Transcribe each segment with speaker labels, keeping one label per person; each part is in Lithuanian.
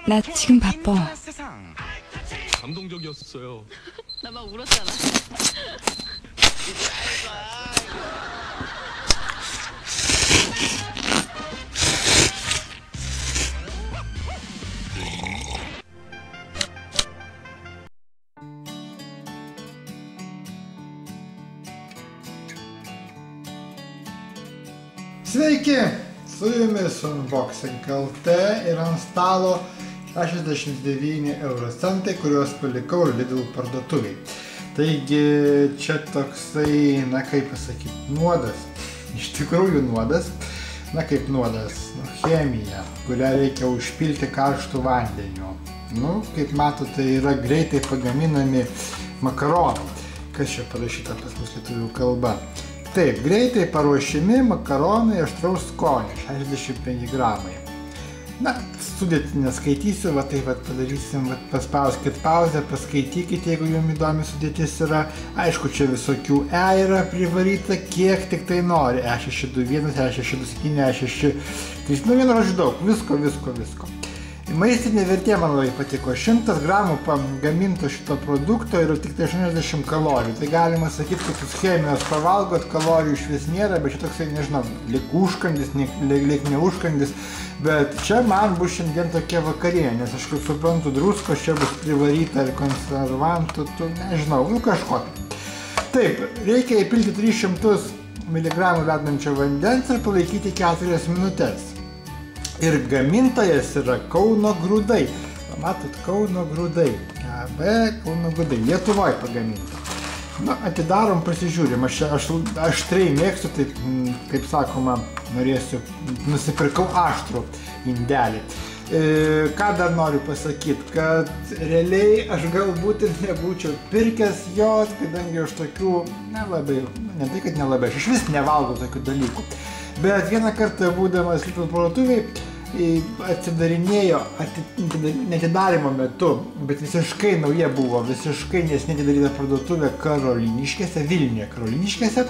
Speaker 1: 나 지금 바빠.
Speaker 2: 감동적이었어요.
Speaker 3: 나 막 울었잖아.
Speaker 4: Sveiki, su jumis Unboxing LT ir ant stalo 69 euro centai, kuriuos palikau Lidl parduotuviai. Taigi čia toksai, na kaip pasakyti, nuodas. Iš tikrųjų nuodas. Na kaip nuodas, chemija, kurią reikia užpilti karštų vandeniu. Kaip matote, tai yra greitai pagaminami makaronai. Kas čia parašyta pas mus lietuvių kalba? Taip, greitai paruošimi makaronai aštraus skonio, 65 gramai. Na, sudėtį neskaitysiu, tai padarysim, paspauskit pauzę, paskaitykit, jeigu jums įdomi sudėtis yra. Aišku, čia visokių yra privaryta, kiek tik tai nori. E621, E627, E6... vienu žodžiu daug, visko. Maistinė vertė man labai patiko. 100 gramų pagaminto šito produkto yra tik 80 kalorijų. Tai galima sakyti, kad jūs chemijos pavalgot, kalorijų iš vis nėra, bet čia toksai, nežinau, lyg užkandis, lyg neužkandis. Bet čia man bus šiandien tokia vakarienė, nes aš kaip suprantu, druskos čia bus privaryta ir konservantų, nežinau, kažko. Taip, reikia įpilti 300 mg verdančio vandens ir palaikyti 4 minutės. Ir gamintojas yra Kauno Grūdai. Matot, Kauno Grūdai. Kauno Grūdai. Lietuvoje pagaminta. Atidarom, pasižiūrim. Aš aštriai mėgstu, taip, kaip sakoma, nusipirkau aštrų indelį. Ką dar noriu pasakyti, kad realiai aš galbūt ir nebūčiau pirkęs jos, kadangi aš tokių nelabai, ne tai, kad nelabai, aš iš vis nevalgau tokių dalykų. Bet vieną kartą būdamas Lidl parduotuviai atsidarinėjo neatidarymo metu, bet visiškai nauja buvo, visiškai neseniai atidaryta parduotuvė Karoliniškėse, Vilniuje Karoliniškėse.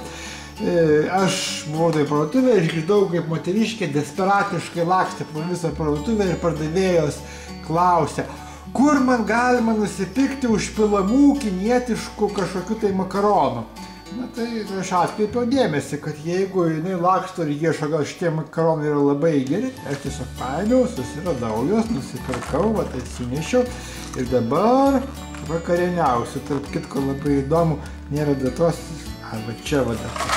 Speaker 4: Aš buvau toje parduotuvėje ir išgirdau, kaip moteriškė desperatiškai lakstė po visą parduotuvę ir pardavėjos klausė, kur man galima nusipirkti užpilamų kinietiškų kažkokių tai makaronų. Tai aš atkreipiau dėmesį, kad jeigu jinai laksto ir ieško, gal šitie makaronai yra labai geri, aš tiesiog paėmiau, susiradau juos, nusipirkau, atsinešiau ir dabar vakarieniausiu. Tarp kitko labai įdomu, nėra datos, arba čia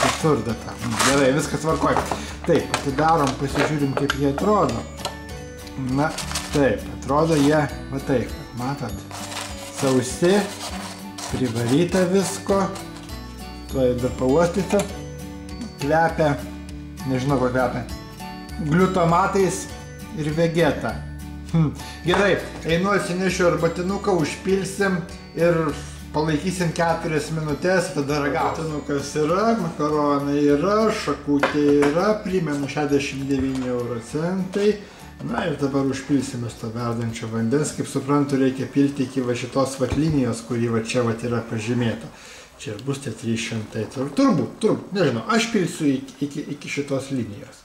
Speaker 4: kitur data. Gerai, viskas tvarkoja. Taip, atidarom, pasižiūrim, kaip jie atrodo. Na, taip, atrodo jie, taip, matot, sausi, privaryta visko. Tuoj dar pauostyta, kvepia, nežinau ko kvepia, gliutomatais ir vegeta. Gerai, einu atsinešiu arbatinuką, užpilsim ir palaikysim 4 minutės, tada ragausim. Arbatinukas yra, makaronai yra, šakutė yra, primenu 69 euro centai. Na ir dabar užpilsime to verdančio vandens, kaip suprantu, reikia pilti iki šitos linijos, kuri čia yra pažymėta. Čia ir bus tie 300, turbūt, nežinau, aš pilsiu iki šitos linijos.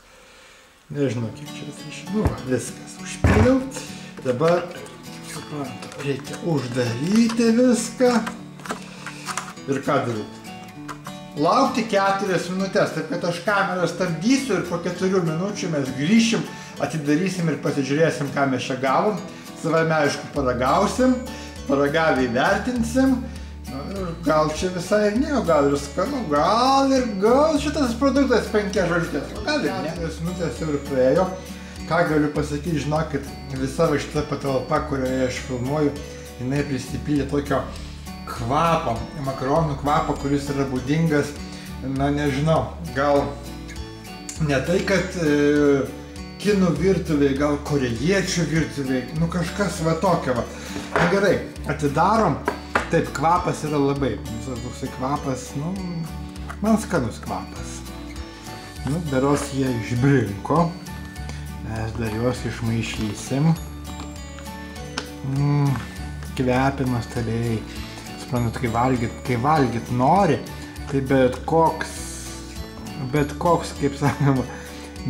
Speaker 4: Nežinau, kiek čia 300, viskas, užpiliau. Dabar, suprantu, reikia uždaryti viską. Ir ką daryti? Laukti 4 minutės, taip kad aš kamerą stabdysiu ir po 4 minučių mes grįšim, atidarysim ir pasižiūrėsim, ką mes čia gavom. Savame, aišku, paragausim, paragavę įvertinsim. Gal čia visai ir ne, gal ir skanu, gal šitas produktas 5 žvaigždės, gal ir ne. 4 minutės jau ir praėjo. Ką galiu pasakyti, žinokit, visa šita patalpa, kurioje aš filmuoju, jinai prisipildė tokio kvapo, makaronų kvapo, kuris yra būdingas, na nežinau, gal ne tai, kad kinų virtuviai, gal korėjiečių virtuviai, kažkas va tokio va. Na gerai, atidarom. Taip, kvapas yra labai, toksai kvapas, man skanus kvapas. Beros jie išbrinko, mes dar juos išmaišysim. Kvepia nuostabiai. Suprantat, kai valgyt nori, tai bet koks, kaip sakoma,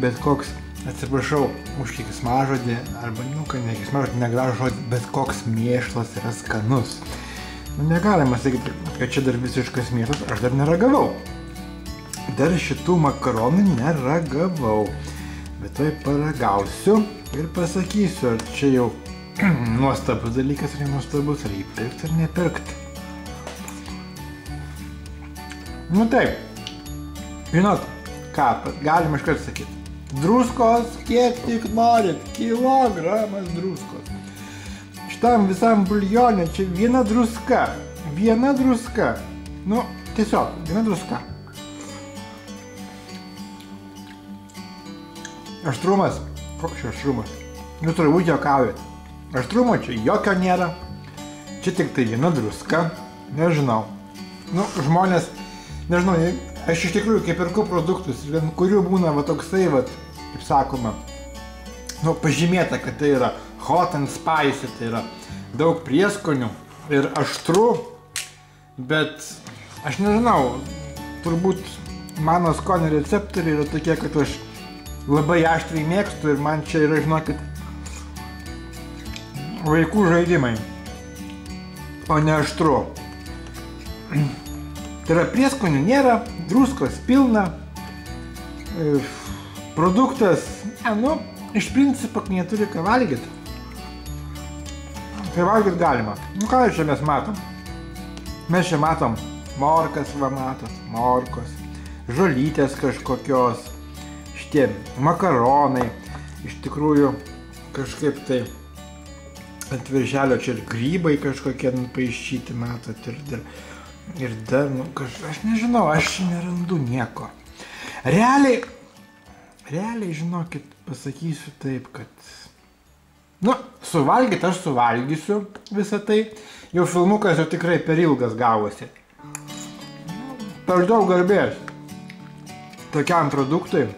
Speaker 4: bet koks, atsiprašau, už keiksmažodį, arba, ne keiksmažodį, negražų žodį, bet koks mėšlas yra skanus. Negalima sakyti, kad čia dar visiškas mėšlas, aš dar neragavau. Dar šitų makaronų neragavau, bet tai paragausiu ir pasakysiu, ar čia jau nuostabus dalykas, ar nenuostabus, ar jį pirkt, ar nepirkt. Taip, žinot, ką, galima iškart sakyti. Druskos, kiek tik norit, kilogramas druskos. Šitam visam buljonė čia viena druska. Tiesiog, viena druska. Aštrumas, koks čia aštrumas? Jūs turbūt juokaujat. Aštrumo čia jokio nėra. Čia tik tai viena druska. Nežinau. Žmonės, nežinau, aš iš tikrųjų, kai perku produktus, kurių būna toksai, kaip sakoma, pažymėta, kad tai yra hot and spicy, tai yra daug prieskonių ir aštru, bet aš nežinau, turbūt mano skonio receptoriai yra tokie, kad aš labai aštriai mėgstu ir man čia yra, žinokit, vaikų žaidimai, o ne aštru. Tai yra prieskonių nėra, druskos pilna, produktas, iš principo neturi ką valgyti. Tai valgyti galima. Ką čia mes matom? Mes čia matom morkas, morkos, žolytės kažkokios, šitie makaronai, iš tikrųjų kažkaip tai ant viršelio čia ir grybai kažkokie nupaišyti, matot, ir dar, aš nežinau, aš nerandu nieko. Realiai, žinokit, pasakysiu taip, kad, suvalgyt aš suvalgysiu visą tai, jau filmukas jau tikrai per ilgas gavosi. Per daug garbės tokiam produktui.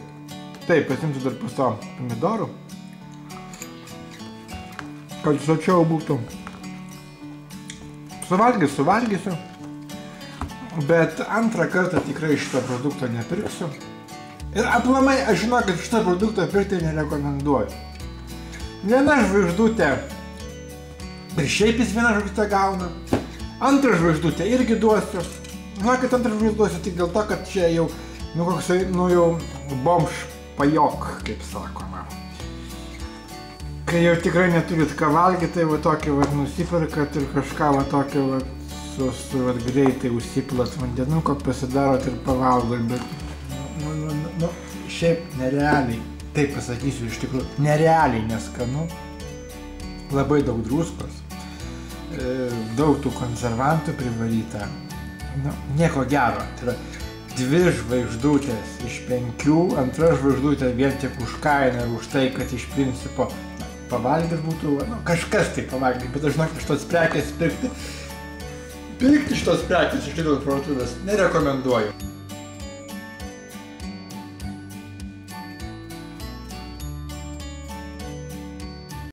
Speaker 4: Taip, pasimsiu dar po to pomidorų, kad sočiau būtų. Suvalgysiu, bet antrą kartą tikrai šitą produktą nepirksiu. Ir aplamai, aš žinau, kad šitą produktą pirkti nerekomenduoju. Viena žvaigždutė, ir šiaip jis vieną žvaigždutę gauna. Antrą žvaigždutę irgi duosiu. Žinokit, antrą žvaigždutę duosiu tik dėl to, kad čia jau, koksai, jau bomž pajok, kaip sakoma. Kai jau tikrai neturit ką valgyti, tai tokį nusiperkat ir kažką tokį su greitai užsiplat vandenuko, pasidarot ir pavalgot, bet šiaip nerealiai, taip pasakysiu iš tikrųjų, nerealiai neskanu, labai daug druskos, daug tų konservantų privaryta, nieko gero, tai yra 2 žvaigždutės iš 5, antra žvaigždutė vien tik už kainą ir už tai, kad iš principo pavalgyti būtų, kažkas tai pavalgyti, bet aš žinok, šitos prekės pirkti šitos prekės iš tikrųjų parduotuvės nerekomenduoju.